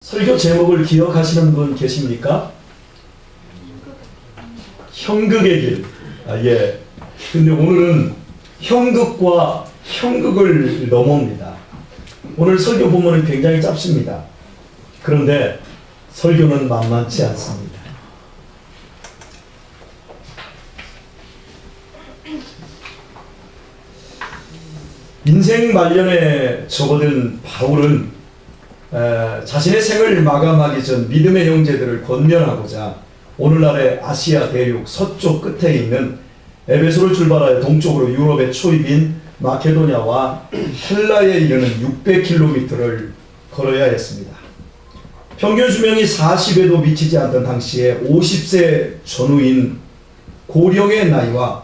설교 제목을 기억하시는 분 계십니까? 형극의 길. 예. 근데 오늘은 형극과 형극을 넘어옵니다. 오늘 설교 본문은 굉장히 짧습니다. 그런데 설교는 만만치 않습니다. 인생 말년에 접어든 바울은 자신의 생을 마감하기 전 믿음의 형제들을 권면하고자 오늘날의 아시아 대륙 서쪽 끝에 있는 에베소를 출발하여 동쪽으로 유럽의 초입인 마케도냐와 헬라에 이르는 600km를 걸어야 했습니다. 평균 수명이 40에도 미치지 않던 당시에 50세 전후인 고령의 나이와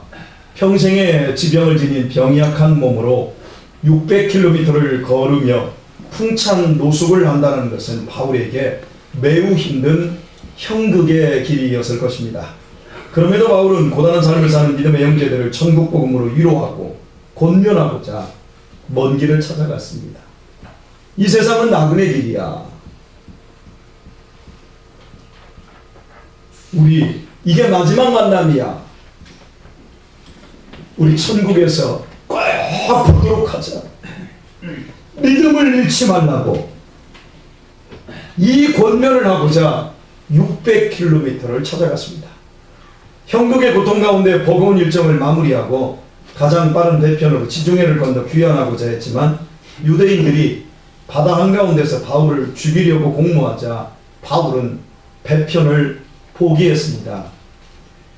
평생의 지병을 지닌 병약한 몸으로 600km를 걸으며 풍찬 노숙을 한다는 것은 바울에게 매우 힘든 형극의 길이었을 것입니다. 그럼에도 바울은 고단한 삶을 사는 믿음의 형제들을 천국 복음으로 위로하고 권면하고자 먼 길을 찾아갔습니다. 이 세상은 나그네 길이야. 우리 이게 마지막 만남이야. 우리 천국에서 꼭 보도록 하자. 믿음을 잃지 말라고 이 권면을 하고자 600km를 찾아갔습니다. 형극의 고통 가운데 버거운 일정을 마무리하고 가장 빠른 배편으로 지중해를 건너 귀환하고자 했지만 유대인들이 바다 한가운데서 바울을 죽이려고 공모하자 바울은 배편을 포기했습니다.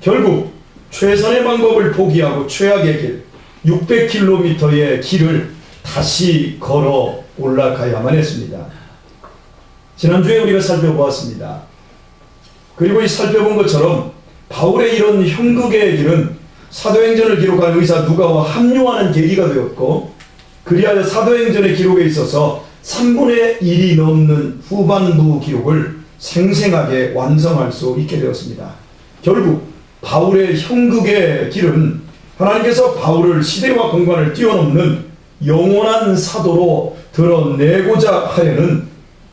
결국 최선의 방법을 포기하고 최악의 길 600km의 길을 다시 걸어 올라가야만 했습니다. 지난주에 우리가 살펴보았습니다. 그리고 이 살펴본 것처럼 바울의 이런 형극의 길은 사도행전을 기록한 의사 누가와 합류하는 계기가 되었고 그리하여 사도행전의 기록에 있어서 3분의 1이 넘는 후반부 기록을 생생하게 완성할 수 있게 되었습니다. 결국 바울의 형극의 길은 하나님께서 바울을 시대와 공간을 뛰어넘는 영원한 사도로 드러내고자 하려는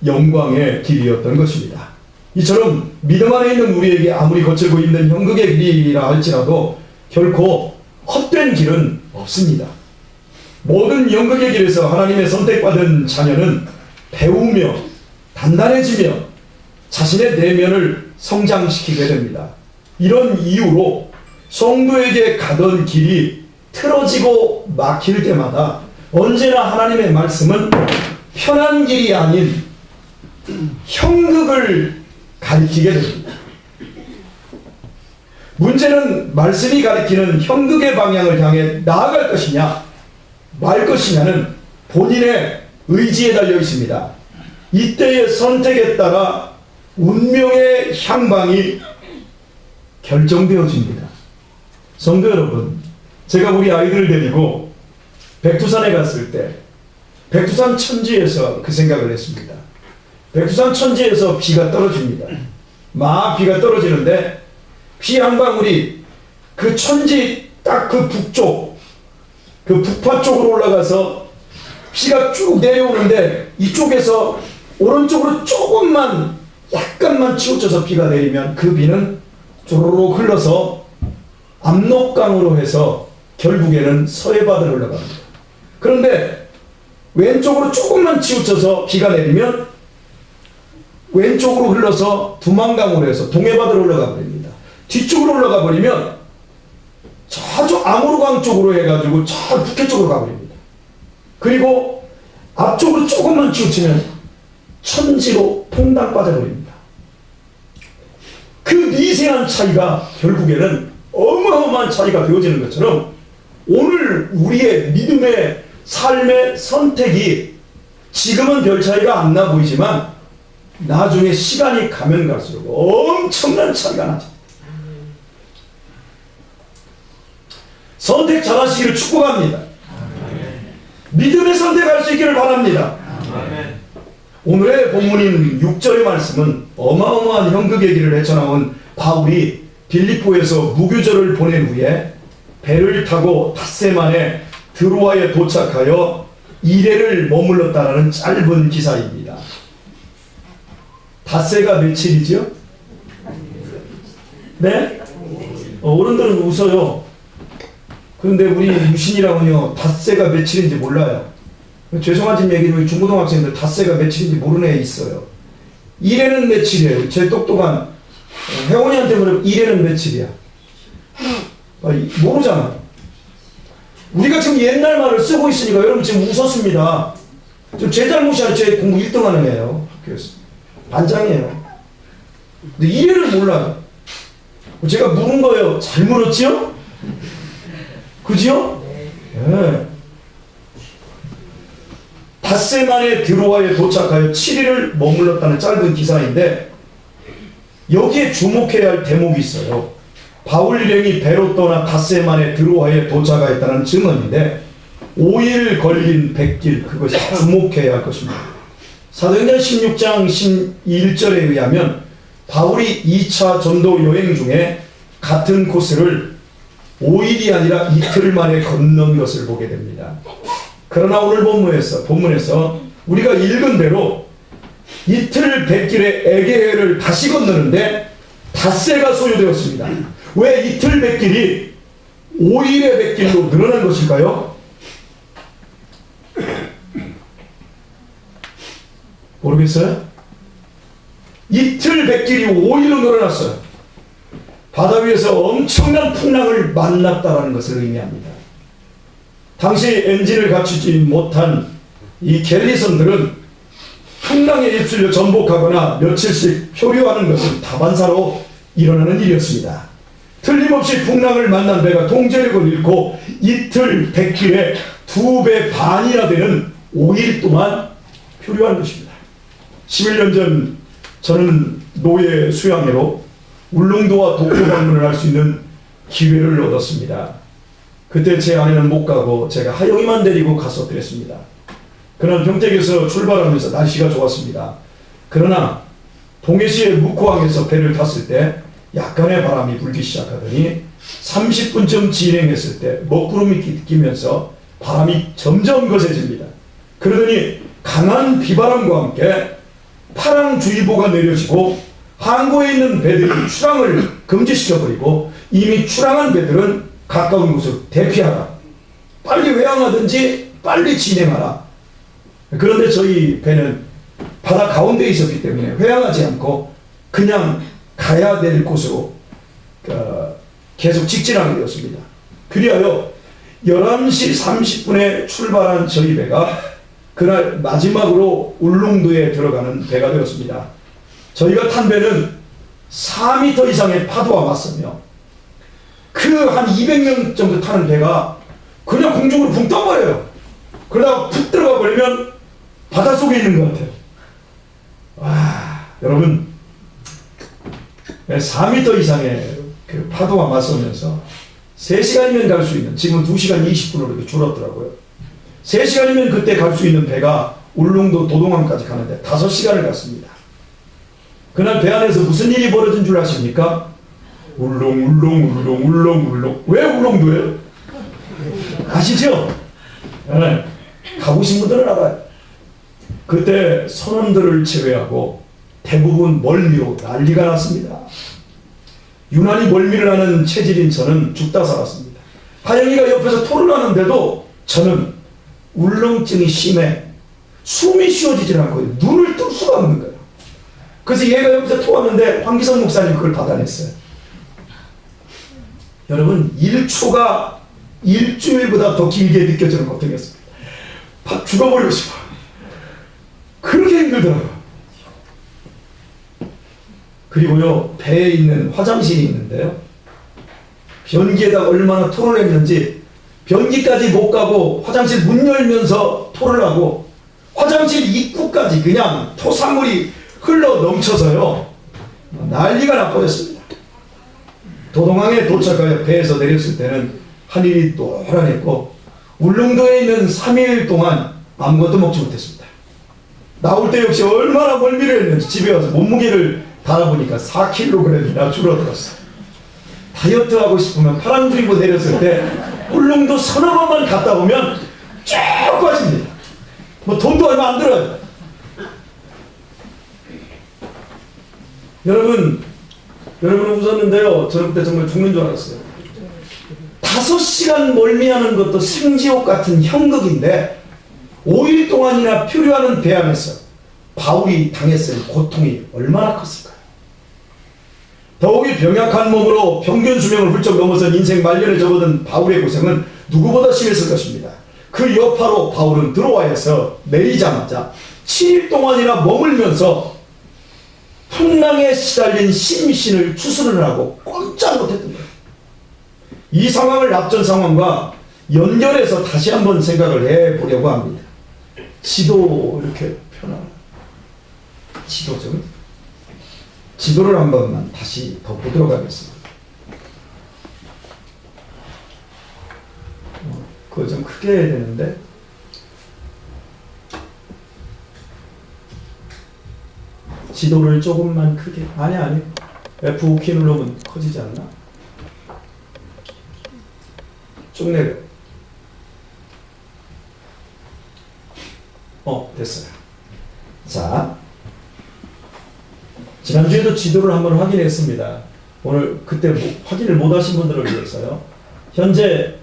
영광의 길이었던 것입니다. 이처럼 믿음 안에 있는 우리에게 아무리 거칠고 힘든 형극의 길이라 할지라도 결코 헛된 길은 없습니다. 모든 형극의 길에서 하나님의 선택받은 자녀는 배우며 단단해지며 자신의 내면을 성장시키게 됩니다. 이런 이유로 성도에게 가던 길이 틀어지고 막힐 때마다 언제나 하나님의 말씀은 편한 길이 아닌 형극을 가리키게 됩니다. 문제는 말씀이 가리키는 형극의 방향을 향해 나아갈 것이냐 말 것이냐는 본인의 의지에 달려 있습니다. 이때의 선택에 따라 운명의 향방이 결정되어집니다. 성도 여러분, 제가 우리 아이들을 데리고 백두산에 갔을 때 백두산 천지에서 그 생각을 했습니다. 백두산 천지에서 비가 떨어집니다. 막 비가 떨어지는데 비 한 방울이 그 천지 딱 그 북쪽 그 북파 쪽으로 올라가서 비가 쭉 내려오는데 이쪽에서 오른쪽으로 조금만 약간만 치우쳐서 비가 내리면 그 비는 쪼르륵 흘러서 압록강으로 해서 결국에는 서해바다로 올라갑니다. 그런데 왼쪽으로 조금만 치우쳐서 비가 내리면 왼쪽으로 흘러서 두만강으로 해서 동해바다로 올라가 버립니다. 뒤쪽으로 올라가 버리면 저쪽 아모르강 쪽으로 해가지고 저 북해 쪽으로 가버립니다. 그리고 앞쪽으로 조금만 치우치면 천지로 퐁당 빠져버립니다. 그 미세한 차이가 결국에는 어마어마한 차이가 되어지는 것처럼 오늘 우리의 믿음의 삶의 선택이 지금은 별 차이가 안 나 보이지만 나중에 시간이 가면 갈수록 엄청난 차이가 나죠. 선택 잘하시기를 축복합니다. 믿음의 선택할 수 있기를 바랍니다. 오늘의 본문인 6절의 말씀은 어마어마한 형극의 길을 헤쳐나온 바울이 빌립보에서 무교절을 보낸 후에 배를 타고 닷새 만에 드로아에 도착하여 2일을 머물렀다라는 짧은 기사입니다. 닷새가 며칠이죠? 네? 어른들은 웃어요. 그런데 우리 유신이랑은요, 닷새가 며칠인지 몰라요. 죄송한 얘기는 중고등학생들 닷새가 며칠인지 모르는 애 있어요. 일에는 며칠이에요. 제 똑똑한 혜원이한테 물으면 일에는 며칠이야. 모르잖아. 우리가 지금 옛날 말을 쓰고 있으니까 여러분 지금 웃었습니다. 좀 제 잘못이 아니라 제 공부 1등 하는 애예요. 학교에서. 반장이에요. 근데 일에는 몰라요. 제가 물은 거예요. 잘 물었지요? 그지요? 네. 닷새 만에 드로아에 도착하여 7일을 머물렀다는 짧은 기사인데 여기에 주목해야 할 대목이 있어요. 바울 일행이 배로 떠나 닷새 만에 드로아에 도착하였다는 증언인데 5일 걸린 백길, 그것이 주목해야 할 것입니다. 사도행전 16장 11절에 의하면 바울이 2차 전도 여행 중에 같은 코스를 5일이 아니라 이틀 만에 건넌 것을 보게 됩니다. 그러나 오늘 본문에서 우리가 읽은 대로 이틀 백길의 에게해를 다시 건너는데 닷새가 소요되었습니다. 왜 이틀 백길이 5일의 백길로 늘어난 것일까요? 모르겠어요? 이틀 백길이 5일로 늘어났어요. 바다 위에서 엄청난 풍랑을 만났다는 것을 의미합니다. 당시 엔진을 갖추지 못한 이 갤리선들은 풍랑에 휩쓸려 전복하거나 며칠씩 표류하는 것은 다반사로 일어나는 일이었습니다. 틀림없이 풍랑을 만난 배가 동제력을 잃고 이틀 백길에 2배 반이나 되는 5일 동안 표류한 것입니다. 11년 전 저는 노예 수양회로 울릉도와 도쿄 방문을 할 수 있는 기회를 얻었습니다. 그때 제 아내는 못 가고 제가 하영이만 데리고 갔었더랬습니다. 그날 평택에서 출발하면서 날씨가 좋았습니다. 그러나 동해시의 묵호항에서 배를 탔을 때 약간의 바람이 불기 시작하더니 30분쯤 진행했을 때 먹구름이 끼면서 바람이 점점 거세집니다. 그러더니 강한 비바람과 함께 파랑주의보가 내려지고 항구에 있는 배들이 출항을 금지시켜버리고 이미 출항한 배들은 가까운 곳으로 대피하라. 빨리 회항하든지 빨리 진행하라. 그런데 저희 배는 바다 가운데에 있었기 때문에 회항하지 않고 그냥 가야 될 곳으로 계속 직진하게 되었습니다. 그리하여 11시 30분에 출발한 저희 배가 그날 마지막으로 울릉도에 들어가는 배가 되었습니다. 저희가 탄 배는 4m 이상의 파도와 맞서며 그 한 200명 정도 타는 배가 그냥 공중으로 붕 떠버려요. 그러다가 푹 들어가 버리면 바닷속에 있는 것 같아요. 와, 여러분 4m 이상의 그 파도와 맞서면서 3시간이면 갈 수 있는, 지금은 2시간 20분으로 이렇게 줄었더라고요. 3시간이면 그때 갈 수 있는 배가 울릉도 도동항까지 가는데 5시간을 갔습니다. 그날 배 안에서 무슨 일이 벌어진 줄 아십니까? 울릉. 왜 울릉도예요? 아시죠? 네. 가보신 분들은 알아요. 그때 선원들을 제외하고 대부분 멀미로 난리가 났습니다. 유난히 멀미를 하는 체질인 저는 죽다 살았습니다. 하영이가 옆에서 토를 하는데도 저는 울렁증이 심해 숨이 쉬어지질 않고 눈을 뜰 수가 없는 거예요. 그래서 얘가 옆에서 토하는데 황기성 목사님 그걸 받아냈어요. 여러분 1초가 일주일보다 더 길게 느껴지는 고통이었습니다. 죽어버리고 싶어요. 그렇게 힘들더라고요. 그리고요 배에 있는 화장실이 있는데요, 변기에다 얼마나 토를 했는지 변기까지 못 가고 화장실 문 열면서 토를 하고 화장실 입구까지 그냥 토사물이 흘러 넘쳐서요 난리가 나버렸습니다. 도동항에 도착하여 배에서 내렸을 때는 하늘이 노란했고 울릉도에 있는 3일 동안 아무것도 먹지 못했습니다. 나올 때 역시 얼마나 멀미를 했는지 집에 와서 몸무게를 달아보니까 4kg이나 줄어들었어요. 다이어트 하고 싶으면 파랑주의보 내렸을 때 울릉도 서너 번만 갔다 오면 쭉 빠집니다. 뭐 돈도 얼마 안 들어요. 여러분은 웃었는데요. 저는 그때 정말 죽는 줄 알았어요. 5시간 멀미하는 것도 생지옥 같은 형극인데 5일 동안이나 표류하는 배 안에서 바울이 당했을 고통이 얼마나 컸을까요? 더욱이 병약한 몸으로 평균 수명을 훌쩍 넘어선 인생 말년에 접어든 바울의 고생은 누구보다 심했을 것입니다. 그 여파로 바울은 드로아에서 내리자마자 7일 동안이나 머물면서 풍랑에 시달린 심신을 추스르는 하고 꼼짝 못했던 거예요. 이 상황을 앞전 상황과 연결해서 다시 한번 생각을 해보려고 합니다. 지도 이렇게 펴놔. 지도를 한 번만 다시 더 보도록 하겠습니다. 그거 좀 크게 해야 되는데. 지도를 조금만 크게. 아니. F5키 누르면 커지지 않나? 쭉 내려. 됐어요. 자, 지난주에도 지도를 한번 확인했습니다. 오늘 그때 확인을 못 하신 분들을 위해서요. 현재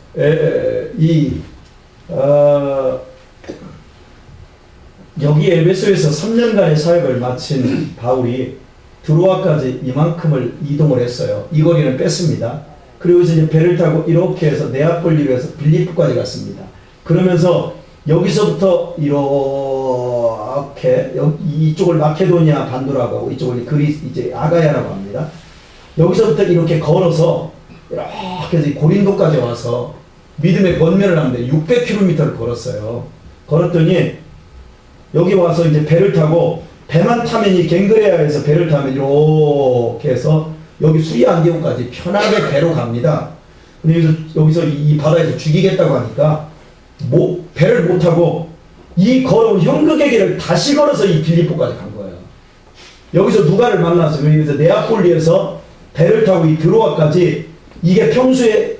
여기 에베소에서 3년간의 사역을 마친 바울이 드로아까지 이만큼을 이동을 했어요. 이 거리는 뺐습니다. 그리고 이제 배를 타고 이렇게 해서 네아폴리로 해서 빌립보까지 갔습니다. 그러면서 여기서부터 이렇게 이쪽을 마케도니아 반도라고 하고 이쪽을 그리스 이제 아가야라고 합니다. 여기서부터 이렇게 걸어서 이렇게 해서 고린도까지 와서 믿음의 권면을 하는데 600km를 걸었어요. 걸었더니 여기 와서 이제 배를 타고 배만 타면 이 갱그레아에서 배를 타면 이렇게 해서 여기 수리 안디옥까지 편하게 배로 갑니다. 근데 여기서 이 바다에서 죽이겠다고 하니까 배를 못 타고 이 걸어온 형극의 길을 다시 걸어서 이 빌립보까지 간 거예요. 여기서 누가를 만났어요. 여기서 네아폴리에서 배를 타고 이 드로아까지 이게 평소에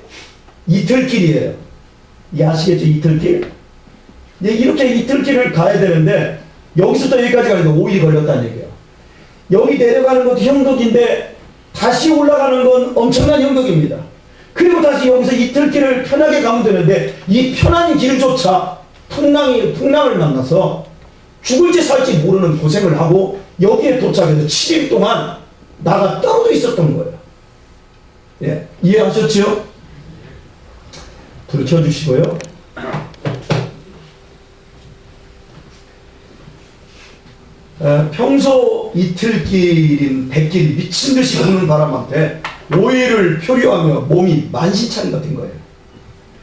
이틀길이에요. 이게 아시겠죠? 이틀길? 이렇게 이틀길을 가야 되는데 여기서부터 여기까지 가는데 5일이 걸렸다는 얘기예요. 여기 내려가는 것도 형극인데 다시 올라가는 건 엄청난 형극입니다. 그리고 다시 여기서 이틀길을 편하게 가면 되는데 이 편한 길조차 풍랑을 만나서 죽을지 살지 모르는 고생을 하고 여기에 도착해서 7일 동안 나가 떨어져 있었던 거예요. 예, 이해하셨죠? 불 켜주시고요. 평소 이틀길인 100길 미친듯이 걷는 바람한테 5일을 표류하며 몸이 만신창이 같은 거예요.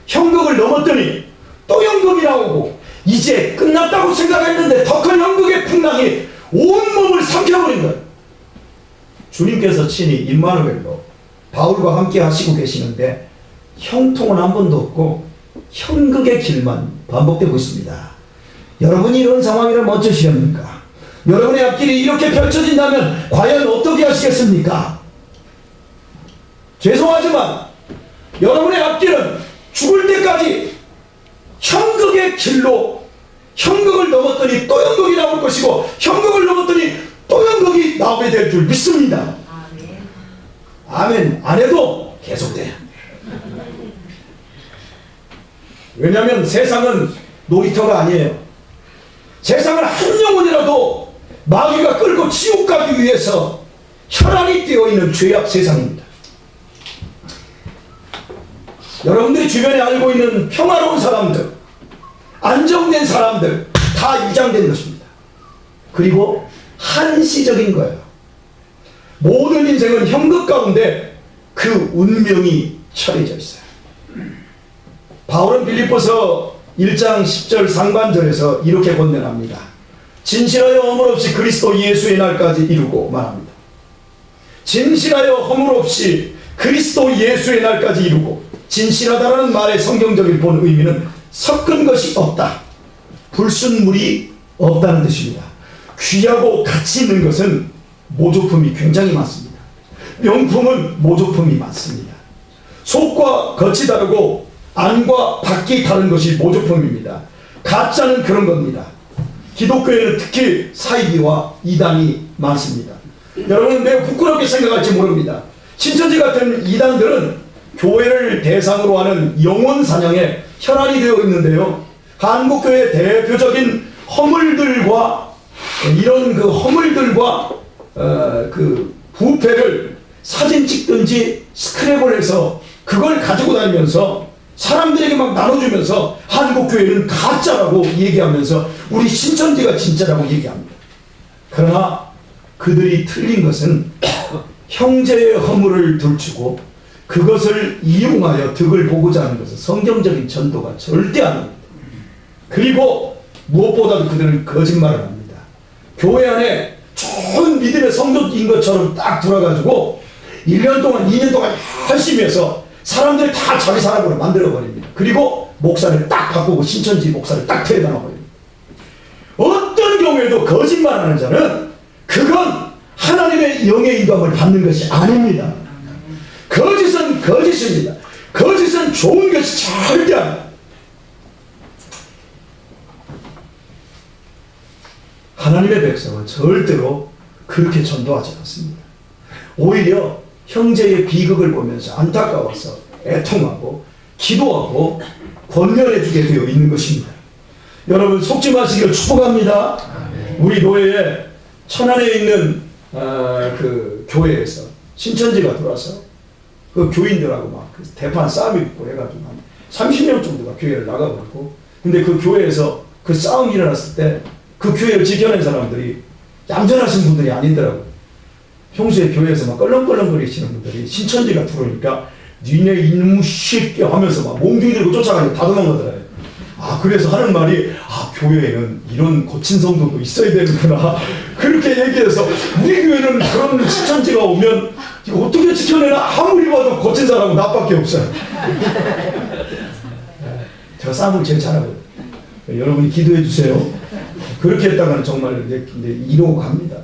형극을 넘었더니 또 형극이 나오고 이제 끝났다고 생각했는데 더 큰 형극의 풍랑이 온 몸을 삼켜버린 거예요. 주님께서 친히 임마누엘로 바울과 함께 하시고 계시는데 형통은 한 번도 없고 형극의 길만 반복되고 있습니다. 여러분이 이런 상황이라면 어쩌시렵니까? 여러분의 앞길이 이렇게 펼쳐진다면 과연 어떻게 하시겠습니까? 죄송하지만 여러분의 앞길은 죽을 때까지 형극의 길로 형극을 넘었더니 또 형극이 나올 것이고 형극을 넘었더니 또 형극이 나오게 될 줄 믿습니다. 아멘. 안 해도 계속돼요. 왜냐하면 세상은 놀이터가 아니에요. 세상을 한 영혼이라도 마귀가 끌고 지옥 가기 위해서 혈안이 되어있는 죄악 세상입니다. 여러분들이 주변에 알고 있는 평화로운 사람들, 안정된 사람들 다 이장된 것입니다. 그리고 한시적인 거예요. 모든 인생은 형극 가운데 그 운명이 처해져 있어요. 바울은 빌립보서 1장 10절 상반절에서 이렇게 권면합니다. 진실하여 허물 없이 그리스도 예수의 날까지 이루고 말합니다. 진실하여 허물 없이 그리스도 예수의 날까지 이루고, 진실하다라는 말의 성경적인 본 의미는 섞은 것이 없다, 불순물이 없다는 뜻입니다. 귀하고 가치 있는 것은 모조품이 굉장히 많습니다. 명품은 모조품이 많습니다. 속과 겉이 다르고 안과 밖이 다른 것이 모조품입니다. 가짜는 그런 겁니다. 기독교에는 특히 사이비와 이단이 많습니다. 여러분 매우 부끄럽게 생각할지 모릅니다. 신천지 같은 이단들은 교회를 대상으로 하는 영혼 사냥에 혈안이 되어 있는데요. 한국교회의 대표적인 허물들과 이런 그 허물들과 그 부패를 사진 찍든지 스크랩을 해서 그걸 가지고 다니면서 사람들에게 막 나눠주면서 한국교회는 가짜라고 얘기하면서 우리 신천지가 진짜라고 얘기합니다. 그러나 그들이 틀린 것은 형제의 허물을 들추고 그것을 이용하여 득을 보고자 하는 것은 성경적인 전도가 절대 아닙니다. 그리고 무엇보다도 그들은 거짓말을 합니다. 교회 안에 좋은 믿음의 성도인 것처럼 딱 들어가지고 1년 동안 2년 동안 열심히 해서 사람들 다 자기 사람으로 만들어버립니다. 그리고 목사를 딱 바꾸고 신천지 목사를 딱 퇴단해버립니다. 어떤 경우에도 거짓말하는 자는 그건 하나님의 영의 인도함을 받는 것이 아닙니다. 거짓은 거짓입니다. 거짓은 좋은 것이 절대 아닙니다. 하나님의 백성은 절대로 그렇게 전도하지 않습니다. 오히려 형제의 비극을 보면서 안타까워서 애통하고 기도하고 권면해주게 되어 있는 것입니다. 여러분 속지 마시기를 축복합니다. 우리 교회에 천안에 있는 그 교회에서 신천지가 들어와서 그 교인들하고 막 그 대판 싸움이 있고 해가지고 한 30명 정도가 교회를 나가버리고, 근데 그 교회에서 그 싸움이 일어났을 때 그 교회를 지켜낸 사람들이 얌전하신 분들이 아니더라고요. 평소에 교회에서 막 껄렁껄렁거리시는 분들이 신천지가 들어오니까 니네 이놈 새끼 하면서 막 몽둥이 들고 쫓아가니까 다 도망가더라고요. 그래서 하는 말이 교회에는 이런 거친 성도도 있어야 되는구나 그렇게 얘기해서 우리 교회는 그런 신천지가 오면 이거 어떻게 지켜내나 아무리 봐도 거친 사람은 나밖에 없어요. 제가 싸움을 제일 잘하거든요. 여러분이 기도해 주세요. 그렇게 했다가는 정말 이제 이러고 갑니다.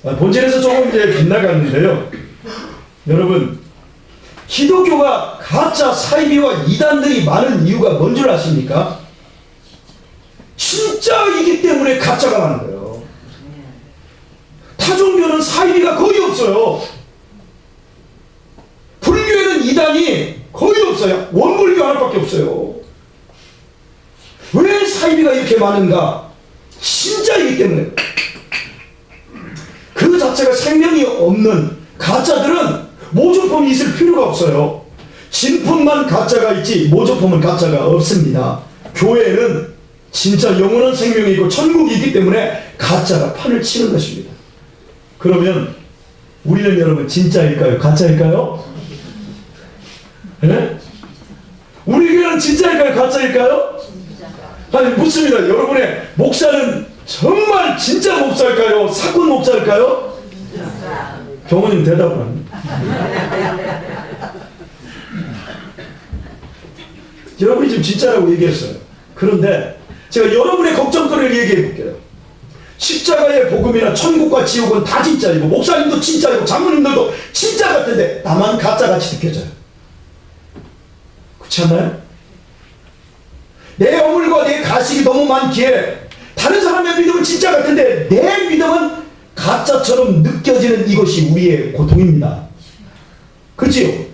본질에서 조금 이제 빗나갔는데요. 여러분, 기독교가 가짜 사이비와 이단들이 많은 이유가 뭔 줄 아십니까? 진짜이기 때문에 가짜가 많은 거예요. 타종교는 사이비가 거의 없어요. 불교에는 이단이 거의 없어요. 원불교 하나밖에 없어요. 왜 사이비가 이렇게 많은가? 진짜이기 때문에. 그 자체가 생명이 없는 가짜들은 모조품이 있을 필요가 없어요. 진품만 가짜가 있지 모조품은 가짜가 없습니다. 교회에는 진짜 영원한 생명이 있고 천국이 있기 때문에 가짜가 판을 치는 것입니다. 그러면 우리는 여러분 진짜일까요? 가짜일까요? 네? 우리 교회는 진짜일까요? 가짜일까요? 아니 묻습니다. 여러분의 목사는 정말 진짜 목사일까요? 사건 목사일까요? 경호님 대답을 합니다. 여러분이 지금 진짜라고 얘기했어요. 그런데 제가 여러분의 걱정거리를 얘기해 볼게요. 십자가의 복음이나 천국과 지옥은 다 진짜이고 목사님도 진짜이고 장로님들도 진짜 같은데 나만 가짜같이 느껴져요. 그렇지 않나요? 내 허물과 내 가식이 너무 많기에 다른 사람의 믿음은 진짜 같은데 내 믿음은 가짜처럼 느껴지는 이것이 우리의 고통입니다. 그렇지요?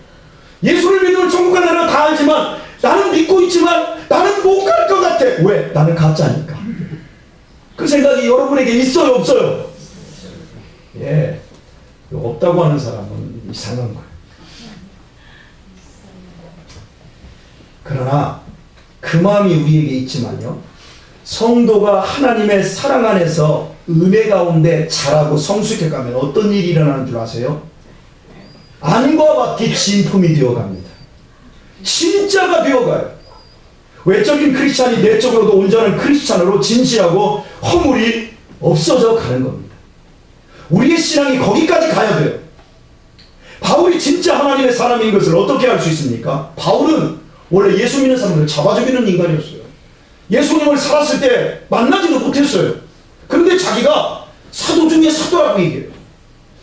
예수를 믿으면 천국 가나라 다 알지만 나는 믿고 있지만 나는 못 갈 것 같아. 왜? 나는 가짜니까. 그 생각이 여러분에게 있어요? 없어요? 예, 없다고 하는 사람은 이상한 거예요. 그러나 그 마음이 우리에게 있지만요, 성도가 하나님의 사랑 안에서 은혜 가운데 자라고 성숙해가면 어떤 일이 일어나는 줄 아세요? 안과 같이 진품이 되어갑니다. 진짜가 되어가요. 외적인 크리스찬이 내적으로도 온전한 크리스찬으로 진실하고 허물이 없어져 가는 겁니다. 우리의 신앙이 거기까지 가야 돼요. 바울이 진짜 하나님의 사람인 것을 어떻게 알 수 있습니까? 바울은 원래 예수 믿는 사람들을 잡아 죽이는 인간이었어요. 예수님을 살았을 때 만나지도 못했어요. 그런데 자기가 사도 중에 사도라고 얘기해요.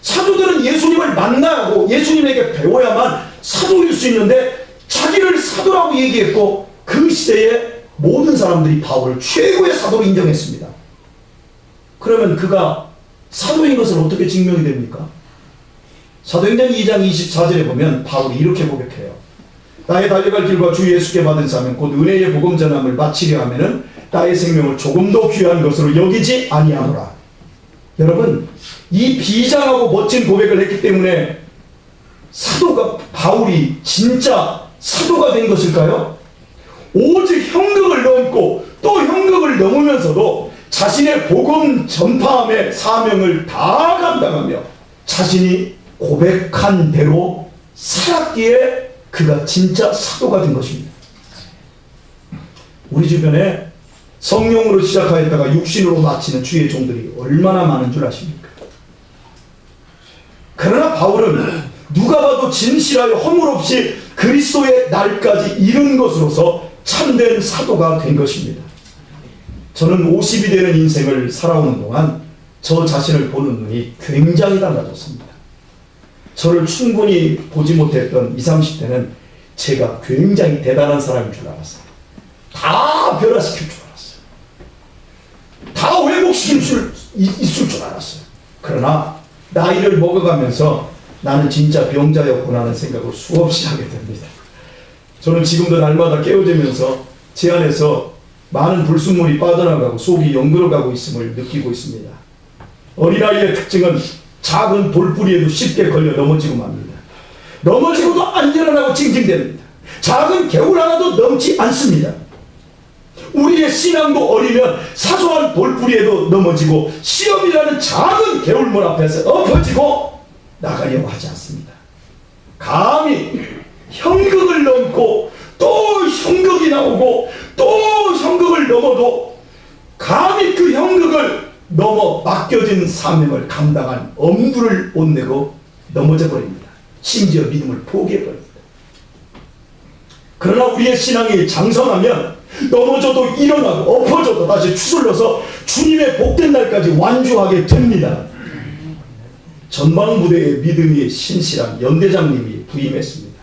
사도들은 예수님을 만나고 예수님에게 배워야만 사도일 수 있는데 자기를 사도라고 얘기했고 그 시대에 모든 사람들이 바울을 최고의 사도로 인정했습니다. 그러면 그가 사도인 것을 어떻게 증명이 됩니까? 사도행전 2장 24절에 보면 바울이 이렇게 고백해요. 나의 달려갈 길과 주 예수께 받은 사명 곧 은혜의 복음 전함을 마치려 하면은 나의 생명을 조금도 귀한 것으로 여기지 아니하노라. 여러분, 이 비장하고 멋진 고백을 했기 때문에 사도가 바울이 진짜 사도가 된 것일까요? 오직 형극을 넘고 또 형극을 넘으면서도 자신의 복음 전파함의 사명을 다 감당하며 자신이 고백한 대로 살았기에 그가 진짜 사도가 된 것입니다. 우리 주변에 성령으로 시작하였다가 육신으로 마치는 주의 종들이 얼마나 많은 줄 아십니까? 그러나 바울은 누가 봐도 진실하여 허물 없이 그리스도의 날까지 이른 것으로서 참된 사도가 된 것입니다. 저는 50이 되는 인생을 살아오는 동안 저 자신을 보는 눈이 굉장히 달라졌습니다. 저를 충분히 보지 못했던 20, 30대는 제가 굉장히 대단한 사람인 줄 알았어요. 다 변화시킬 줄 알았어요. 다 회복시킬 수 있을 줄 알았어요. 그러나 나이를 먹어가면서 나는 진짜 병자였구나 하는 생각을 수없이 하게 됩니다. 저는 지금도 날마다 깨어지면서 제 안에서 많은 불순물이 빠져나가고 속이 연그러가고 있음을 느끼고 있습니다. 어린아이의 특징은 작은 돌뿌리에도 쉽게 걸려 넘어지고 맙니다. 넘어지고도 안전하고 징징댑니다. 작은 개울 하나도 넘지 않습니다. 우리의 신앙도 어리면 사소한 돌뿌리에도 넘어지고 시험이라는 작은 개울물 앞에서 엎어지고 나가려고 하지 않습니다. 감히 형극을 넘고 또 형극이 나오고 또 형극을 넘어도 감히 그 형극을 넘어 맡겨진 사명을 감당한 엄두를 못 내고 넘어져 버립니다. 심지어 믿음을 포기해 버립니다. 그러나 우리의 신앙이 장성하면 넘어져도 일어나고 엎어져도 다시 추슬러서 주님의 복된 날까지 완주하게 됩니다. 전방부대의 믿음이 신실한 연대장님이 부임했습니다.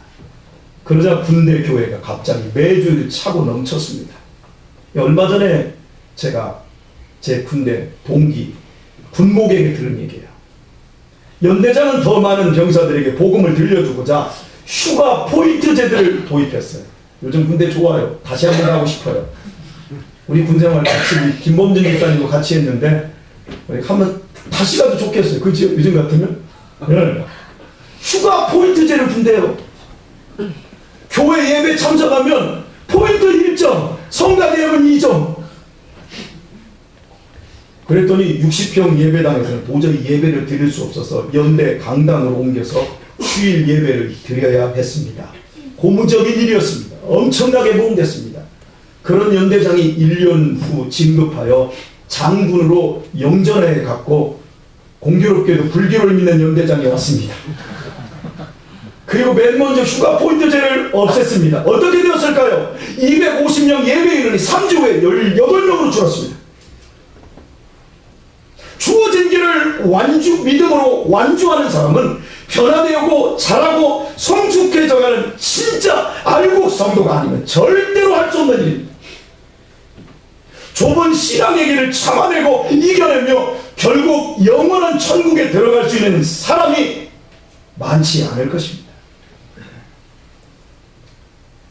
그러자 군대 교회가 갑자기 매주 차고 넘쳤습니다. 얼마 전에 제가 제 군대 동기 군목에게 들은 얘기예요. 연대장은 더 많은 병사들에게 복음을 들려주고자 휴가 포인트 제도를 도입했어요. 요즘 군대 좋아요. 다시 한번 하고 싶어요. 우리 군생활 같이 김범준 집사님도 같이 했는데 한번 다시 가도 좋겠어요. 그치? 요즘 같으면 네. 휴가 포인트제를 준대요. 교회 예배 참석하면 포인트 1점, 성가대역은 2점. 그랬더니 60평 예배당에서는 도저히 예배를 드릴 수 없어서 연대 강당으로 옮겨서 휴일 예배를 드려야 했습니다. 고무적인 일이었습니다. 엄청나게 모험됐습니다. 그런 연대장이 1년 후 진급하여 장군으로 영전에 갔고 공교롭게도 불교를 믿는 연대장이 왔습니다. 그리고 맨 먼저 휴가 포인트제를 없앴습니다. 어떻게 되었을까요? 250명 예배 인원이 3주 후에 18명으로 줄었습니다. 주어진 길을 믿음으로 완주하는 사람은 변화되고 잘하고 성숙해져가는 진짜 알곡 성도가 아니면 절대로 할 수 없는 일입니다. 좁은 신앙의 길을 참아내고 이겨내며 결국 영원한 천국에 들어갈 수 있는 사람이 많지 않을 것입니다.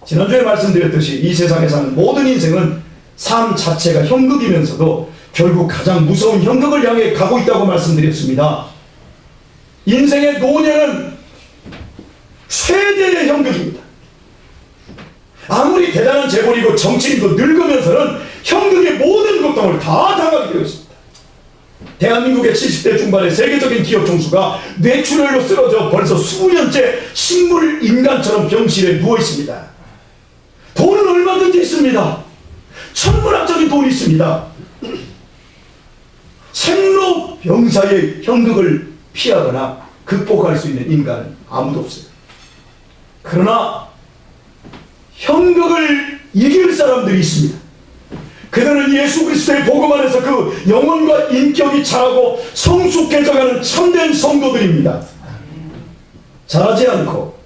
지난주에 말씀드렸듯이 이 세상에 사는 모든 인생은 삶 자체가 형극이면서도 결국 가장 무서운 형극을 향해 가고 있다고 말씀드렸습니다. 인생의 노년은 최대의 형극입니다. 아무리 대단한 재벌이고 정치인도 늙으면서는 형극의 모든 고통을 다 당하게 되어 있습니다. 대한민국의 70대 중반의 세계적인 기업 총수가 뇌출혈로 쓰러져 벌써 수년째 식물 인간처럼 병실에 누워 있습니다. 돈은 얼마든지 있습니다. 천문학적인 돈이 있습니다. 생로병사의 형극을 피하거나 극복할 수 있는 인간은 아무도 없어요. 그러나 형극을 이길 사람들이 있습니다. 그들은 예수 그리스도의 복음 안에서 그 영혼과 인격이 자라고 성숙해져가는 참된 성도들입니다. 자라지 않고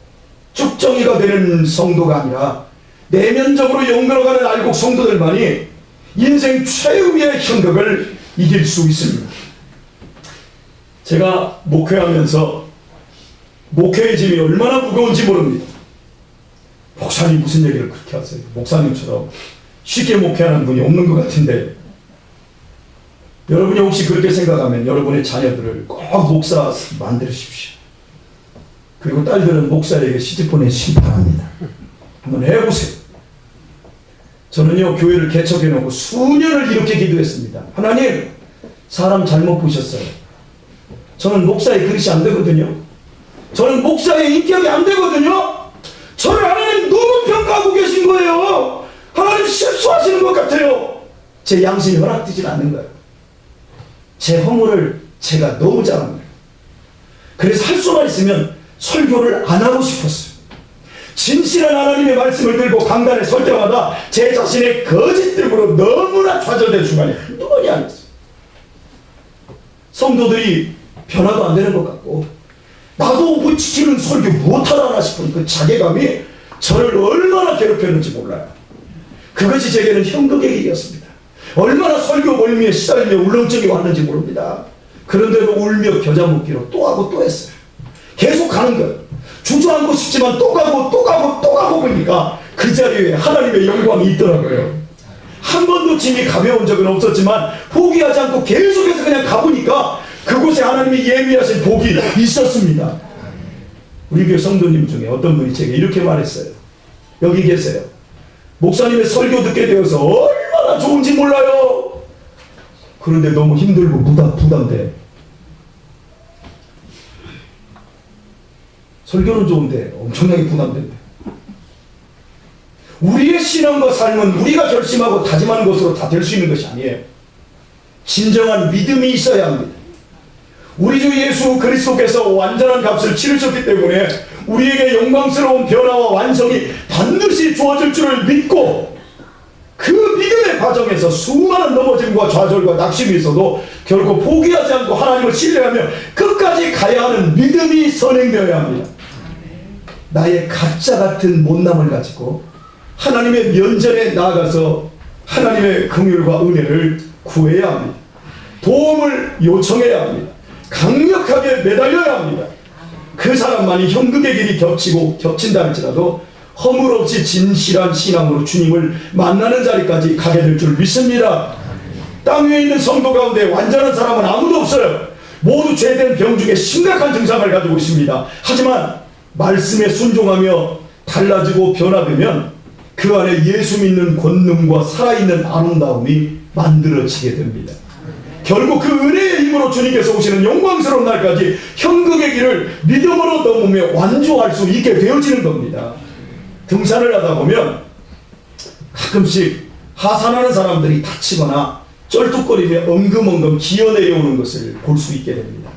쭉정이가 되는 성도가 아니라 내면적으로 연결어가는 알곡 성도들만이 인생 최후의 형극을 이길 수 있습니다. 제가 목회하면서 목회의 짐이 얼마나 무거운지 모릅니다. 목사님 무슨 얘기를 그렇게 하세요? 목사님처럼 쉽게 목회하는 분이 없는 것 같은데, 여러분이 혹시 그렇게 생각하면 여러분의 자녀들을 꼭 목사 만드십시오. 그리고 딸들은 목사에게 시집 보내시기 바랍니다. 한번 해보세요. 저는요, 교회를 개척해 놓고 수년을 이렇게 기도했습니다. 하나님, 사람 잘못 보셨어요. 저는 목사의 그릇이 안 되거든요. 저는 목사의 인격이 안 되거든요. 저를 하나님 너무 평가하고 계신 거예요. 하나님 실수하시는 것 같아요. 제 양심이 허락되지 않는 거예요. 제 허물을 제가 너무 잘합니다. 그래서 할 수만 있으면 설교를 안 하고 싶었어요. 진실한 하나님의 말씀을 들고 강단에 설 때마다 제 자신의 거짓됨으로 너무나 좌절된 순간이 한두 번이 아니었어요. 성도들이 변화도 안 되는 것 같고, 나도 못 지키는 설교 못하나 싶은 그 자괴감이 저를 얼마나 괴롭혔는지 몰라요. 그것이 제게는 형극의 길이었습니다. 얼마나 설교 멀미에 시달리며 울렁증이 왔는지 모릅니다. 그런데도 울며 겨자 먹기로 또 하고 또 했어요. 계속 가는 거예요. 주저앉고 싶지만 또 가고 또 가고 또 가고 보니까 그 자리에 하나님의 영광이 있더라고요. 한 번도 짐이 가벼운 적은 없었지만 포기하지 않고 계속해서 그냥 가보니까 그곳에 하나님이 예비하신 복이 있었습니다. 우리 교회 성도님 중에 어떤 분이 제게 이렇게 말했어요. 여기 계세요. 목사님의 설교 듣게 되어서 얼마나 좋은지 몰라요. 그런데 너무 힘들고 부담돼. 설교는 좋은데 엄청나게 부담된대. 우리의 신앙과 삶은 우리가 결심하고 다짐하는 것으로 다 될 수 있는 것이 아니에요. 진정한 믿음이 있어야 합니다. 우리 주 예수 그리스도께서 완전한 값을 치르셨기 때문에 우리에게 영광스러운 변화와 완성이 반드시 주어질 줄을 믿고, 그 믿음의 과정에서 수많은 넘어짐과 좌절과 낙심이 있어도 결코 포기하지 않고 하나님을 신뢰하며 끝까지 가야 하는 믿음이 선행되어야 합니다. 나의 가짜 같은 못남을 가지고 하나님의 면전에 나아가서 하나님의 긍휼과 은혜를 구해야 합니다. 도움을 요청해야 합니다. 강력하게 매달려야 합니다. 그 사람만이 형극의 길이 겹친다 할지라도 허물 없이 진실한 신앙으로 주님을 만나는 자리까지 가게 될 줄 믿습니다. 땅 위에 있는 성도 가운데 완전한 사람은 아무도 없어요. 모두 죄된 병 중에 심각한 증상을 가지고 있습니다. 하지만 말씀에 순종하며 달라지고 변화되면 그 안에 예수 믿는 권능과 살아있는 아름다움이 만들어지게 됩니다. 결국 그 은혜의 힘으로 주님께서 오시는 영광스러운 날까지 형극의 길을 믿음으로 넘으며 완주할 수 있게 되어지는 겁니다. 등산을 하다 보면 가끔씩 하산하는 사람들이 다치거나 쩔뚝거리며 엉금엉금 기어내려오는 것을 볼 수 있게 됩니다.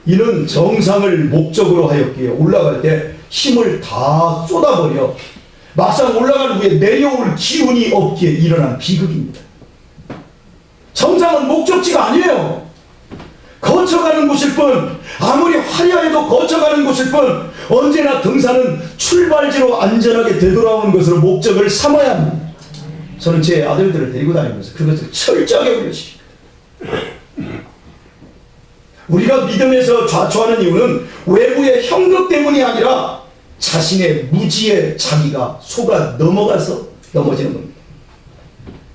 이는 정상을 목적으로 하였기에 올라갈 때 힘을 다 쏟아버려 막상 올라간 후에 내려올 기운이 없기에 일어난 비극입니다. 정상은 목적지가 아니에요. 거쳐가는 곳일 뿐, 아무리 화려해도 거쳐가는 곳일 뿐, 언제나 등산은 출발지로 안전하게 되돌아오는 것으로 목적을 삼아야 합니다. 저는 제 아들들을 데리고 다니면서 그것을 철저하게 훈련시킵니다. 우리가 믿음에서 좌초하는 이유는 외부의 형극 때문이 아니라 자신의 무지에 자기가 속아 넘어가서 넘어지는 겁니다.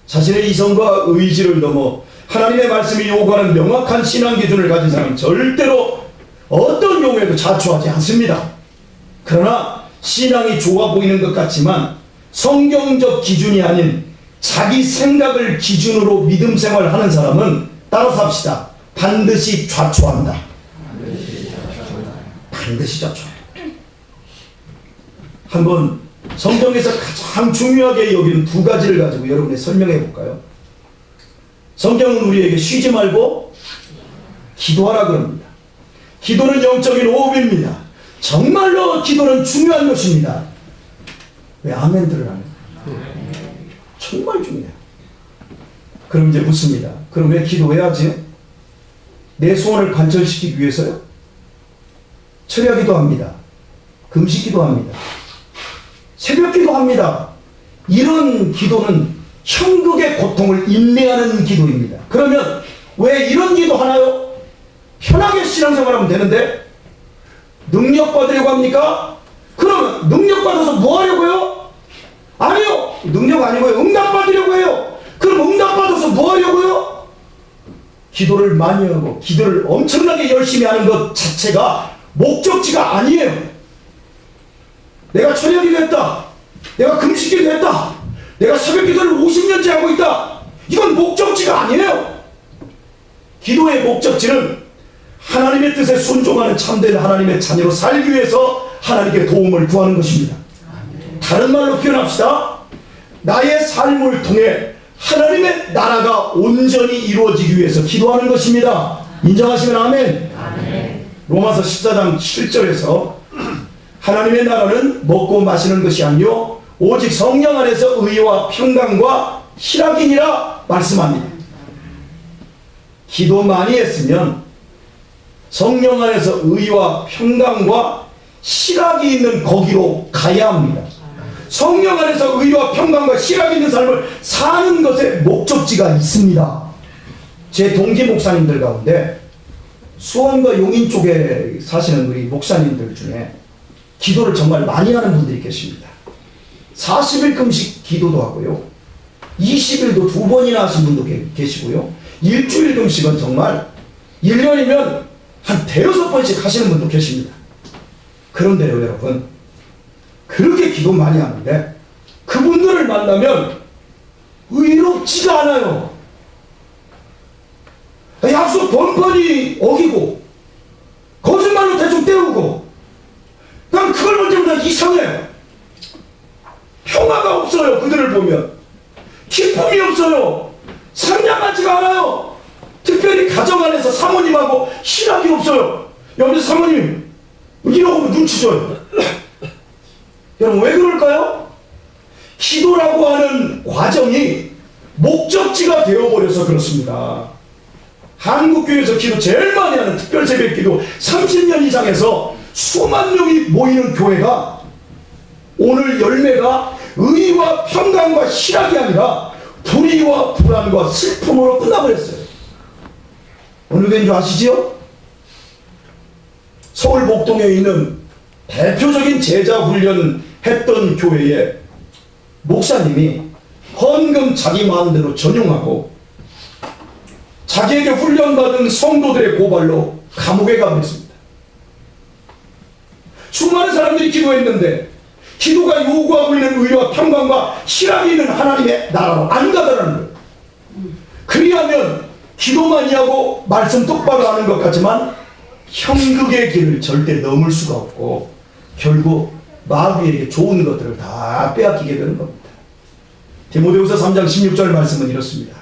자신의 이성과 의지를 넘어 하나님의 말씀이 요구하는 명확한 신앙 기준을 가진 사람은 절대로 어떤 경우에도 자초하지 않습니다. 그러나 신앙이 좋아 보이는 것 같지만 성경적 기준이 아닌 자기 생각을 기준으로 믿음 생활하는 사람은, 따라서 합시다, 반드시 좌초한다. 반드시 좌초한다. 한번 성경에서 가장 중요하게 여기는 두 가지를 가지고 여러분이 설명해 볼까요? 성경은 우리에게 쉬지 말고 기도하라 그럽니다. 기도는 영적인 호흡입니다. 정말로 기도는 중요한 것입니다. 왜 아멘들을 안 해요? 정말 중요해요. 그럼 이제 묻습니다. 그럼 왜 기도해야지? 내 소원을 관철시키기 위해서요? 철야기도 합니다. 금식기도 합니다. 새벽기도 합니다. 이런 기도는 형극의 고통을 인내하는 기도입니다. 그러면 왜 이런 기도 하나요? 편하게 신앙생활하면 되는데 능력 받으려고 합니까? 그러면 능력 받아서 뭐 하려고요? 아니요, 능력 아니고요. 응답 받으려고 해요. 그럼 응답 받아서 뭐 하려고요? 기도를 많이 하고 기도를 엄청나게 열심히 하는 것 자체가 목적지가 아니에요. 내가 철야기도 했다, 내가 금식기도 했다, 내가 새벽기도를 50년째 하고 있다, 이건 목적지가 아니에요. 기도의 목적지는 하나님의 뜻에 순종하는 참된 하나님의 자녀로 살기 위해서 하나님께 도움을 구하는 것입니다. 다른 말로 표현합시다. 나의 삶을 통해 하나님의 나라가 온전히 이루어지기 위해서 기도하는 것입니다. 인정하시면 아멘. 로마서 14장 7절에서 하나님의 나라는 먹고 마시는 것이 아니요 오직 성령 안에서 의와 평강과 희락이니라 말씀합니다. 기도 많이 했으면 성령 안에서 의와 평강과 희락이 있는 거기로 가야 합니다. 성령 안에서 의와 평강과 희락이 있는 삶을 사는 것에 목적지가 있습니다. 제 동기 목사님들 가운데 수원과 용인 쪽에 사시는 우리 목사님들 중에 기도를 정말 많이 하는 분들이 계십니다. 40일 금식 기도도 하고요, 20일도 2번이나 하신 분도 계시고요, 일주일 금식은 정말 1년이면 한 5-6번씩 하시는 분도 계십니다. 그런데요 여러분, 그렇게 기도 많이 하는데 그분들을 만나면 의롭지가 않아요. 약속 번번이 어기고 거짓말로 대충 때우고, 난 그걸 볼 때마다 이상해요. 평화가 없어요. 그들을 보면 기쁨이 없어요. 상냥하지가 않아요. 특별히 가정 안에서 사모님하고 희락이 없어요. 여러분, 사모님 이러고 보면 눈치 줘요. 여러분, 왜 그럴까요? 기도라고 하는 과정이 목적지가 되어버려서 그렇습니다. 한국교회에서 기도 제일 많이 하는 특별새벽기도 30년 이상 해서 수만 명이 모이는 교회가 오늘 열매가 의와 평강과 희락이 아니라 불의와 불안과 슬픔으로 끝나버렸어요. 어느 교회인 줄 아시지요? 서울 목동에 있는 대표적인 제자 훈련 했던 교회에 목사님이 헌금 자기 마음대로 전용하고 자기에게 훈련받은 성도들의 고발로 감옥에 가버렸습니다. 수많은 사람들이 기도했는데 기도가 요구하고 있는 의와 평강과 희락이 있는 하나님의 나라로 안 가더라는 거예요. 그리하면 기도 많이 하고 말씀 똑바로 하는 것 같지만 형극의 길을 절대 넘을 수가 없고 결국 마귀에게 좋은 것들을 다 빼앗기게 되는 겁니다. 디모데후서 3장 16절 말씀은 이렇습니다.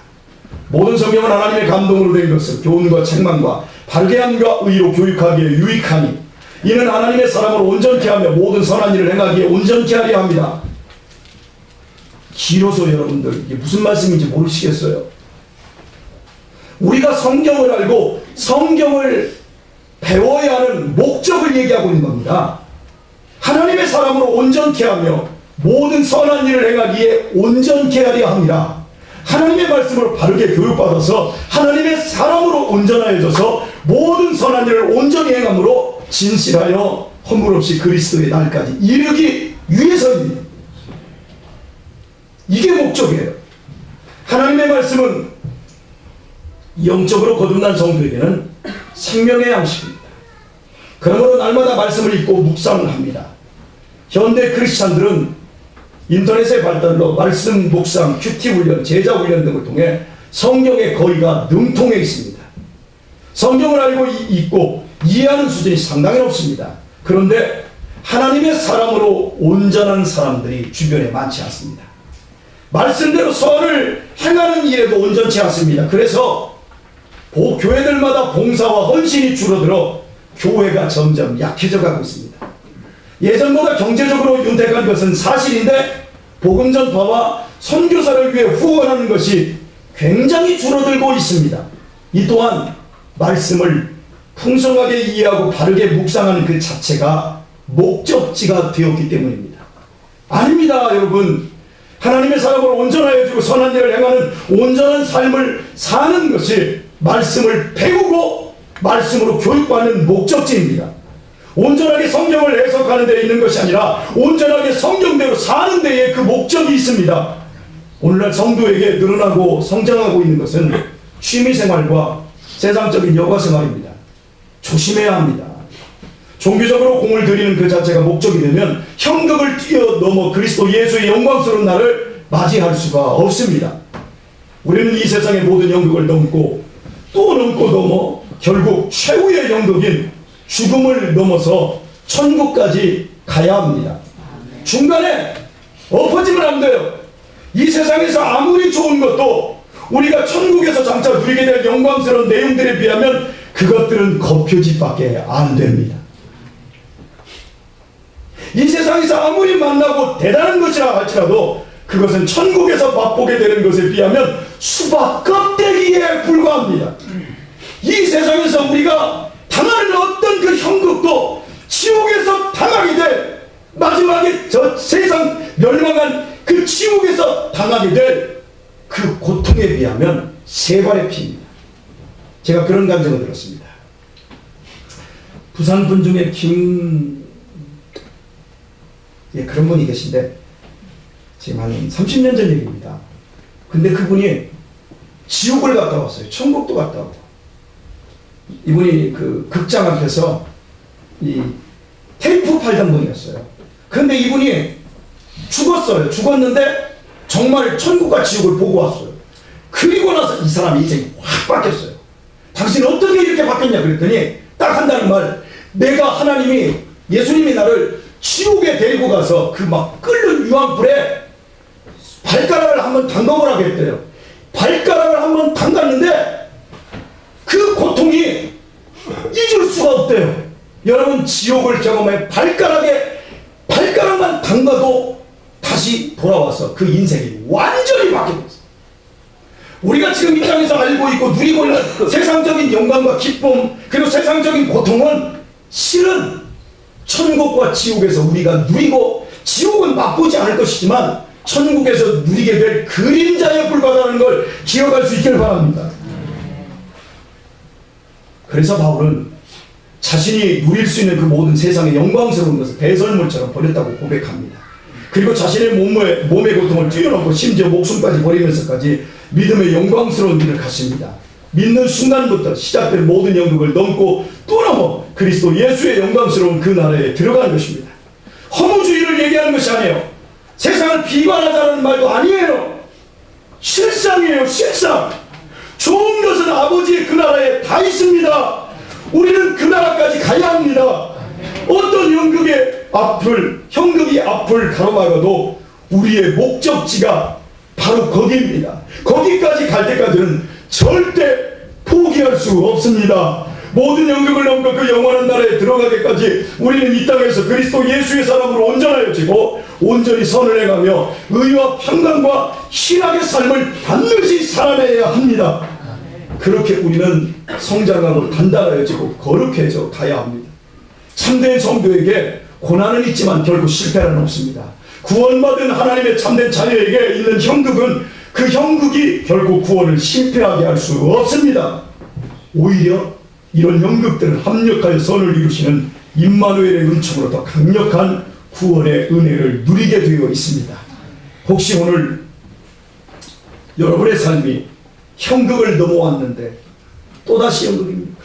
모든 성경은 하나님의 감동으로 된 것을 교훈과 책망과 바르게 함과 의로 교육하기에 유익하니 이는 하나님의 사람을 온전케 하며 모든 선한 일을 행하기에 온전케 하려 합니다. 길어서 여러분들 이게 무슨 말씀인지 모르시겠어요? 우리가 성경을 알고 성경을 배워야 하는 목적을 얘기하고 있는 겁니다. 하나님의 사람으로 온전케 하며 모든 선한 일을 행하기에 온전케 하려 합니다. 하나님의 말씀으로 바르게 교육받아서 하나님의 사람으로 온전하여져서 모든 선한 일을 온전히 행함으로 진실하여 허물없이 그리스도의 날까지 이르기 위해서입니다. 이게 목적이에요. 하나님의 말씀은 영적으로 거듭난 성도에게는 생명의 양식입니다. 그러므로 날마다 말씀을 읽고 묵상합니다. 현대 크리스찬들은 인터넷의 발달로 말씀 묵상, 큐티 훈련, 제자 훈련 등을 통해 성경의 거의가 능통해 있습니다. 성경을 알고 읽고 이해하는 수준이 상당히 높습니다. 그런데 하나님의 사람으로 온전한 사람들이 주변에 많지 않습니다. 말씀대로 선을 행하는 일에도 온전치 않습니다. 그래서 교회들마다 봉사와 헌신이 줄어들어 교회가 점점 약해져 가고 있습니다. 예전보다 경제적으로 윤택한 것은 사실인데 복음 전파와 선교사를 위해 후원하는 것이 굉장히 줄어들고 있습니다. 이 또한 말씀을 풍성하게 이해하고 바르게 묵상하는 그 자체가 목적지가 되었기 때문입니다. 아닙니다, 여러분. 하나님의 사람으로 온전하여지고 선한 일을 행하는 온전한 삶을 사는 것이 말씀을 배우고 말씀으로 교육받는 목적지입니다. 온전하게 성경을 해석하는 데 있는 것이 아니라 온전하게 성경대로 사는 데에 그 목적이 있습니다. 오늘날 성도에게 늘어나고 성장하고 있는 것은 취미생활과 세상적인 여가생활입니다. 조심해야 합니다. 종교적으로 공을 들이는 그 자체가 목적이 되면 현극을 뛰어넘어 그리스도 예수의 영광스러운 날을 맞이할 수가 없습니다. 우리는 이 세상의 모든 연극을 넘고 또 넘어 결국 최후의 연극인 죽음을 넘어서 천국까지 가야 합니다. 중간에 엎어지면 안 돼요. 이 세상에서 아무리 좋은 것도 우리가 천국에서 장차 누리게 될 영광스러운 내용들에 비하면 그것들은 겉표지밖에 안 됩니다. 이 세상에서 아무리 만나고 대단한 것이라 할지라도 그것은 천국에서 맛보게 되는 것에 비하면 수박 껍데기에 불과합니다. 이 세상에서 우리가 당하는 어떤 그 형극도 지옥에서 당하게 될, 마지막에 저 세상 멸망한 그 지옥에서 당하게 될 그 고통에 비하면 세 발의 피입니다. 제가 그런 감정을 들었습니다. 부산 분 중에 그런 분이 계신데 지금 한 30년 전 얘기입니다. 근데 그분이 지옥을 갔다 왔어요. 천국도 갔다 오고. 이분이 그 극장 앞에서 이 테이프 팔던 분이었어요. 근데 이분이 죽었어요. 죽었는데 정말 천국과 지옥을 보고 왔어요. 그리고 나서 이 사람이 인생이 확 바뀌었어요. 당신 어떻게 이렇게 바뀌었냐 그랬더니 딱 한다는 말, 내가 하나님이, 예수님이 나를 지옥에 데리고 가서 그 막 끓는 유황불에 발가락을 한번 담가보라고 했대요. 발가락을 한번 담갔는데 그 고통이 잊을 수가 없대요. 여러분, 지옥을 경험해 발가락만 담가도 다시 돌아와서 그 인생이 완전히 바뀌었어요. 우리가 지금 이 땅에서 알고 있고 누리고 있는 세상적인 영광과 기쁨, 그리고 세상적인 고통은 실은 천국과 지옥에서 우리가 누리고, 지옥은 맛보지 않을 것이지만 천국에서 누리게 될 그림자에 불과하다는 걸 기억할 수 있기를 바랍니다. 그래서 바울은 자신이 누릴 수 있는 그 모든 세상의 영광스러운 것을 배설물처럼 버렸다고 고백합니다. 그리고 자신의 몸의 고통을 뛰어넘고 심지어 목숨까지 버리면서까지 믿음의 영광스러운 길을 갔습니다. 믿는 순간부터 시작된 모든 영역을 넘고 또 넘어 그리스도 예수의 영광스러운 그 나라에 들어가는 것입니다. 허무주의를 얘기하는 것이 아니에요. 세상을 비관하자는 말도 아니에요. 실상이에요. 실상. 좋은 것은 아버지의 그 나라에 다 있습니다. 우리는 그 나라까지 가야 합니다. 어떤 형극이 앞을 가로막아도 우리의 목적지가 바로 거기입니다. 거기까지 갈 때까지는 절대 포기할 수 없습니다. 모든 영역을 넘고 그 영원한 나라에 들어가기까지 우리는 이 땅에서 그리스도 예수의 사람으로 온전하여지고 온전히 선을 행하며 의와 평강과 신학의 삶을 반드시 살아내야 합니다. 그렇게 우리는 성장하고 단단해지고 거룩해져 가야 합니다. 참된 성도에게 고난은 있지만 결국 실패는 없습니다. 구원받은 하나님의 참된 자녀에게 있는 형극은 그 형극이 결국 구원을 실패하게 할 수 없습니다. 오히려 이런 형극들을 합력하여 선을 이루시는 임마누엘의 은총으로 더 강력한 구원의 은혜를 누리게 되어 있습니다. 혹시 오늘 여러분의 삶이 형극을 넘어왔는데 또다시 형극입니까?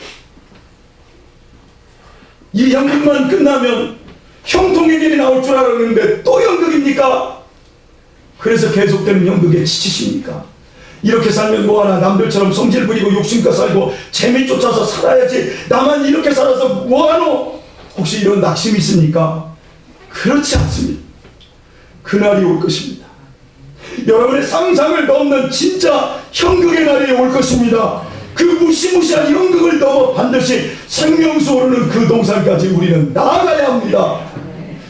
이 형극만 끝나면 형통의 길이 나올 줄 알았는데 또 형극입니까? 그래서 계속되는 형극에 지치십니까? 이렇게 살면 뭐하나, 남들처럼 성질 부리고 욕심과 살고 재미 쫓아서 살아야지, 나만 이렇게 살아서 뭐하노? 혹시 이런 낙심이 있습니까? 그렇지 않습니다. 그날이 올 것입니다. 여러분의 상상을 넘는 진짜 형극의 날이 올 것입니다. 그 무시무시한 형극을 넘어 반드시 생명수 오르는 그 동산까지 우리는 나아가야 합니다.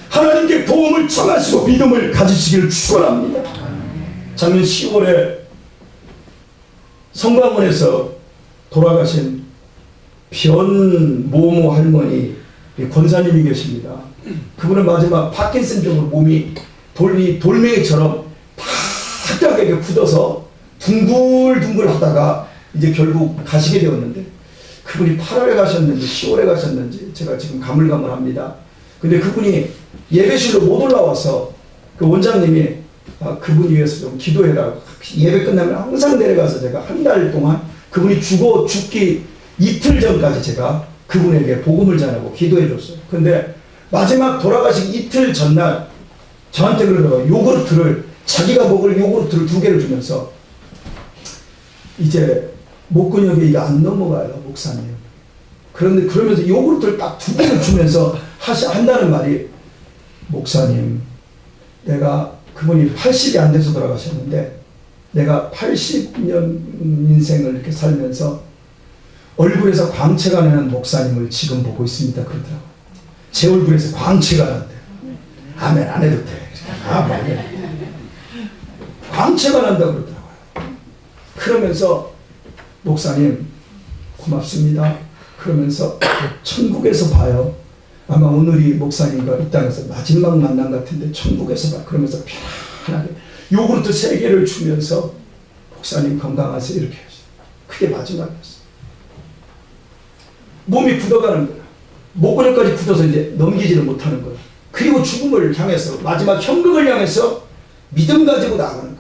하나님께 도움을 청하시고 믿음을 가지시기를 축원합니다. 작년 10월에 성광원에서 돌아가신 변모모 할머니 권사님이 계십니다. 그분은 마지막 파킨슨병으로 몸이 돌멩이처럼 바닥에 굳어서 둥글둥글 하다가 이제 결국 가시게 되었는데, 그분이 8월에 가셨는지 10월에 가셨는지 제가 지금 가물가물합니다. 근데 그분이 예배실로 못 올라와서 그 원장님이 그분 위해서 좀 기도해라. 예배 끝나면 항상 내려가서 제가 한 달 동안 그분이 죽기 이틀 전까지 제가 그분에게 복음을 전하고 기도해 줬어요. 근데 마지막 돌아가시기 이틀 전날 저한테 그러더라고요. 요구르트를, 자기가 먹을 요구르트를 2개를 주면서 이제 목근육에 이게 안 넘어가요, 목사님. 그런데 그러면서 요구르트를 딱 2개를 주면서 한다는 말이, 목사님, 내가, 그분이 80이 안 돼서 돌아가셨는데 내가 80년 인생을 이렇게 살면서 얼굴에서 광채가 나는 목사님을 지금 보고 있습니다. 그러더라고요. 제 얼굴에서 광채가 난대요. 아멘 안 해도 돼. 아멘. 광채가 난다고 그러더라고요. 그러면서 목사님 고맙습니다. 그러면서 천국에서 봐요. 아마 오늘이 목사님과 이 땅에서 마지막 만남 같은데 천국에서 봐. 그러면서 편안하게 요구르트 3개를 주면서 목사님 건강하세요 이렇게 했어요. 그게 마지막이었어요. 몸이 굳어가는 거야. 목구멍까지 굳어서 이제 넘기지를 못하는 거야. 그리고 죽음을 향해서 마지막 형극을 향해서 믿음 가지고 나가는 거야.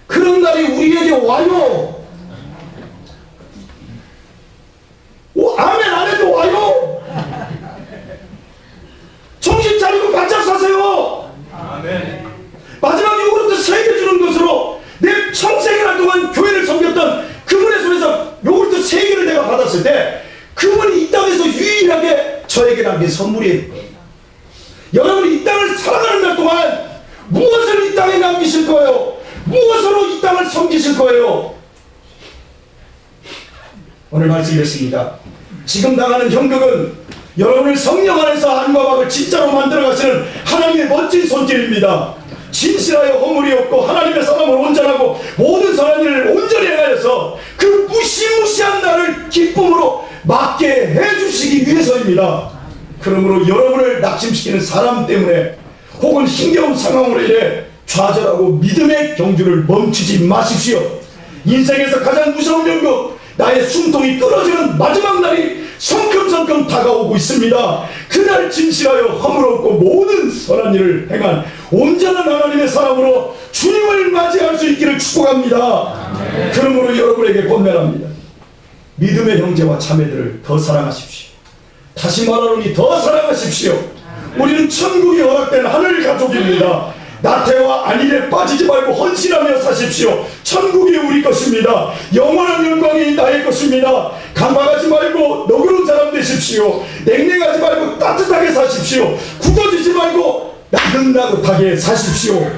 그런 날이 우리에게 와요. 아멘 안 해도 와요. 정신 차리고 바짝 사세요. 아멘. 마지막 요구르트 3개 주는 것으로 내 평생이나 동안 교회를 섬겼던 그분의 손에서 요구르트 3개를 내가 받았을 때 그분이 이 땅에서 유일하게 저에게 남긴 선물이에요. 여러분이 이 땅을 살아가는 날 동안 무엇을 이 땅에 남기실 거예요? 무엇으로 이 땅을 섬기실 거예요? 오늘 말씀드렸습니다. 지금 당하는 형극은 여러분을 성령 안에서 안과 박을 진짜로 만들어 가시는 하나님의 멋진 손길입니다. 진실하여 허물이 없고 하나님의 사람을 온전하고 모든 선한 일을 온전히 행하여서 그 무시무시한 날을 기쁨으로 맞게 해주시기 위해서입니다. 그러므로 여러분을 낙심시키는 사람 때문에 혹은 힘겨운 상황으로 인해 좌절하고 믿음의 경주를 멈추지 마십시오. 인생에서 가장 무서운 연극, 나의 숨통이 끊어지는 마지막 날이 성큼성큼 다가오고 있습니다. 그날 진실하여 허물 없고 모든 선한 일을 행한 온전한 하나님의 사람으로 주님을 맞이할 수 있기를 축복합니다. 그러므로 여러분에게 권면합니다. 믿음의 형제와 자매들을 더 사랑하십시오. 다시 말하노니 더 사랑하십시오. 우리는 천국이 허락된 하늘 가족입니다. 나태와 안일에 빠지지 말고 헌신하며 사십시오. 천국이 우리 것입니다. 영원한 영광이 나의 것입니다. 강박하지 말고 너그러운 사람 되십시오. 냉랭하지 말고 따뜻하게 사십시오. 굳어지지 말고 나긋나긋하게 사십시오.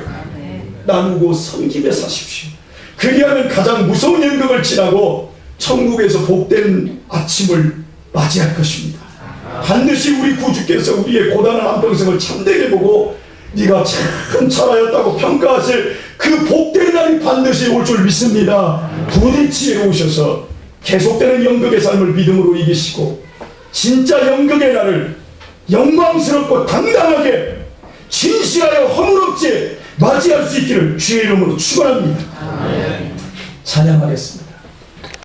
나누고 섬기며 사십시오. 그리하면 가장 무서운 연극을 지나고 천국에서 복된 아침을 맞이할 것입니다. 반드시 우리 구주께서 우리의 고단한 한평생을 참되게 보고 네가 참 잘하였다고 평가하실 그 복된 날이 반드시 올 줄 믿습니다. 부딪히에 오셔서 계속되는 연극의 삶을 믿음으로 이기시고 진짜 연극의 날을 영광스럽고 당당하게 진실하여 허물없이 맞이할 수 있기를 주의 이름으로 축원합니다. 찬양하겠습니다.